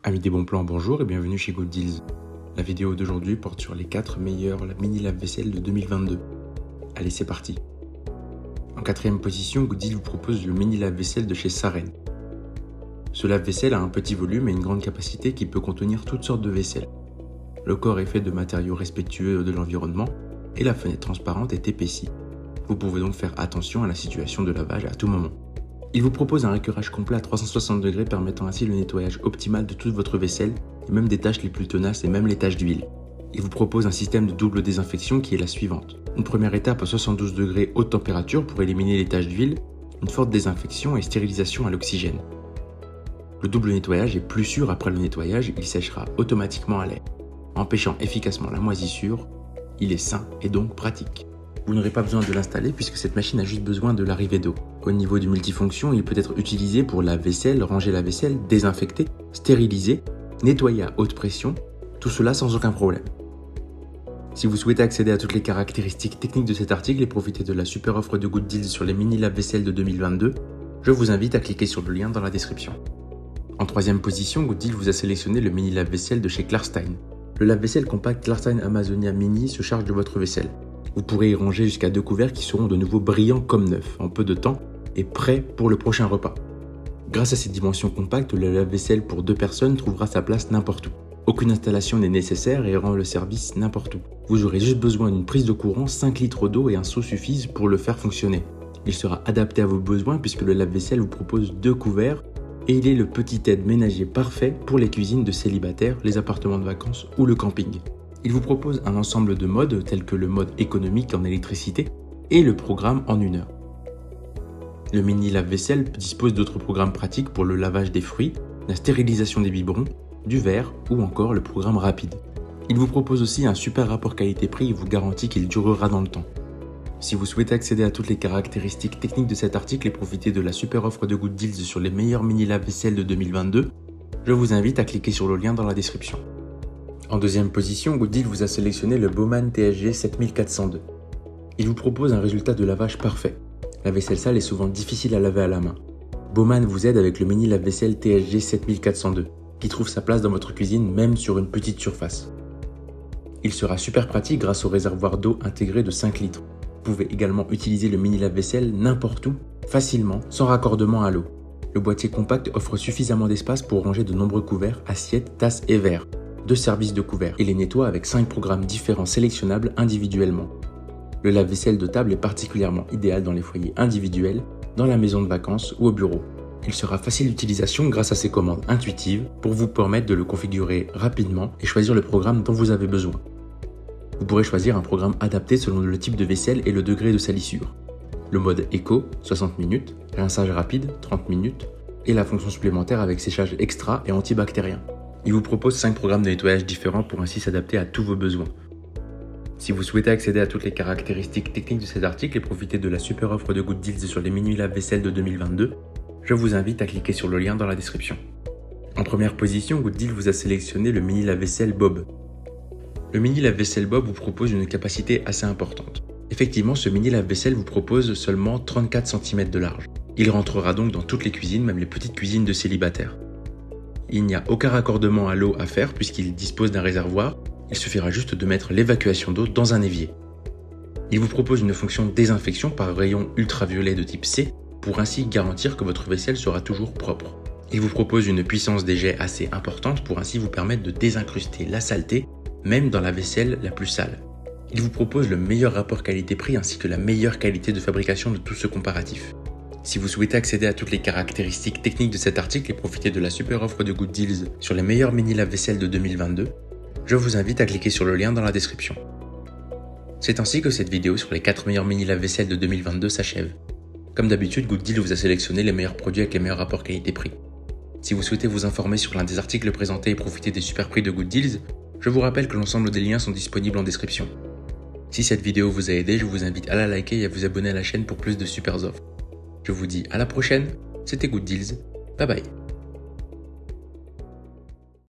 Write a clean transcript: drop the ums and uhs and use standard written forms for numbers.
Amis des bons plans, bonjour et bienvenue chez Good Deals. La vidéo d'aujourd'hui porte sur les 4 meilleurs mini lave-vaisselle de 2022. Allez, c'est parti. En 4ème position, Good Deals vous propose le mini lave-vaisselle de chez Saren. Ce lave-vaisselle a un petit volume et une grande capacité qui peut contenir toutes sortes de vaisselle. Le corps est fait de matériaux respectueux de l'environnement et la fenêtre transparente est épaissie. Vous pouvez donc faire attention à la situation de lavage à tout moment. Il vous propose un récurage complet à 360 degrés permettant ainsi le nettoyage optimal de toute votre vaisselle et même des tâches les plus tenaces et même les taches d'huile. Il vous propose un système de double désinfection qui est la suivante. Une première étape à 72 degrés haute température pour éliminer les taches d'huile, une forte désinfection et stérilisation à l'oxygène. Le double nettoyage est plus sûr après le nettoyage, il séchera automatiquement à l'air, empêchant efficacement la moisissure. Il est sain et donc pratique. Vous n'aurez pas besoin de l'installer puisque cette machine a juste besoin de l'arrivée d'eau. Au niveau du multifonction, il peut être utilisé pour la vaisselle, ranger la vaisselle, désinfecter, stériliser, nettoyer à haute pression, tout cela sans aucun problème. Si vous souhaitez accéder à toutes les caractéristiques techniques de cet article et profiter de la super offre de Good Deals sur les mini lave-vaisselle de 2022, je vous invite à cliquer sur le lien dans la description. En 3ème position, Good Deals vous a sélectionné le mini lave-vaisselle de chez Klarstein. Le lave-vaisselle compact Klarstein Amazonia Mini se charge de votre vaisselle. Vous pourrez y ranger jusqu'à 2 couverts qui seront de nouveau brillants comme neufs, en peu de temps et prêts pour le prochain repas. Grâce à ses dimensions compactes, le lave-vaisselle pour 2 personnes trouvera sa place n'importe où. Aucune installation n'est nécessaire et rend le service n'importe où. Vous aurez juste besoin d'une prise de courant, 5 litres d'eau et un seau suffisent pour le faire fonctionner. Il sera adapté à vos besoins puisque le lave-vaisselle vous propose 2 couverts et il est le petit aide ménager parfait pour les cuisines de célibataires, les appartements de vacances ou le camping. Il vous propose un ensemble de modes tels que le mode économique en électricité et le programme en 1 heure. Le mini lave-vaisselle dispose d'autres programmes pratiques pour le lavage des fruits, la stérilisation des biberons, du verre ou encore le programme rapide. Il vous propose aussi un super rapport qualité-prix et vous garantit qu'il durera dans le temps. Si vous souhaitez accéder à toutes les caractéristiques techniques de cet article et profiter de la super offre de Good Deals sur les meilleurs mini lave-vaisselle de 2022, je vous invite à cliquer sur le lien dans la description. En 2ème position, Good Deals vous a sélectionné le Baumann TSG 7402. Il vous propose un résultat de lavage parfait. La vaisselle sale est souvent difficile à laver à la main. Baumann vous aide avec le mini lave-vaisselle TSG 7402, qui trouve sa place dans votre cuisine même sur une petite surface. Il sera super pratique grâce au réservoir d'eau intégré de 5 litres. Vous pouvez également utiliser le mini lave-vaisselle n'importe où, facilement, sans raccordement à l'eau. Le boîtier compact offre suffisamment d'espace pour ranger de nombreux couverts, assiettes, tasses et verres. 2 services de couverts et les nettoie avec 5 programmes différents sélectionnables individuellement. Le lave-vaisselle de table est particulièrement idéal dans les foyers individuels, dans la maison de vacances ou au bureau. Il sera facile d'utilisation grâce à ses commandes intuitives pour vous permettre de le configurer rapidement et choisir le programme dont vous avez besoin. Vous pourrez choisir un programme adapté selon le type de vaisselle et le degré de salissure. Le mode éco, 60 minutes, rinçage rapide, 30 minutes, et la fonction supplémentaire avec séchage extra et antibactérien. Il vous propose 5 programmes de nettoyage différents pour ainsi s'adapter à tous vos besoins. Si vous souhaitez accéder à toutes les caractéristiques techniques de cet article et profiter de la super offre de Good Deals sur les mini lave-vaisselle de 2022, je vous invite à cliquer sur le lien dans la description. En 1ère position, Good Deals vous a sélectionné le mini lave-vaisselle Bob. Le mini lave-vaisselle Bob vous propose une capacité assez importante. Effectivement, ce mini lave-vaisselle vous propose seulement 34 cm de large. Il rentrera donc dans toutes les cuisines, même les petites cuisines de célibataires. Il n'y a aucun raccordement à l'eau à faire puisqu'il dispose d'un réservoir, il suffira juste de mettre l'évacuation d'eau dans un évier. Il vous propose une fonction de désinfection par rayon ultraviolet de type C pour ainsi garantir que votre vaisselle sera toujours propre. Il vous propose une puissance des jets assez importante pour ainsi vous permettre de désincruster la saleté, même dans la vaisselle la plus sale. Il vous propose le meilleur rapport qualité-prix ainsi que la meilleure qualité de fabrication de tout ce comparatif. Si vous souhaitez accéder à toutes les caractéristiques techniques de cet article et profiter de la super offre de Good Deals sur les meilleurs mini lave-vaisselle de 2022, je vous invite à cliquer sur le lien dans la description. C'est ainsi que cette vidéo sur les 4 meilleurs mini lave-vaisselle de 2022 s'achève. Comme d'habitude, Good Deals vous a sélectionné les meilleurs produits avec les meilleurs rapports qualité-prix. Si vous souhaitez vous informer sur l'un des articles présentés et profiter des super prix de Good Deals, je vous rappelle que l'ensemble des liens sont disponibles en description. Si cette vidéo vous a aidé, je vous invite à la liker et à vous abonner à la chaîne pour plus de super offres. Je vous dis à la prochaine, c'était Good Deals, bye bye.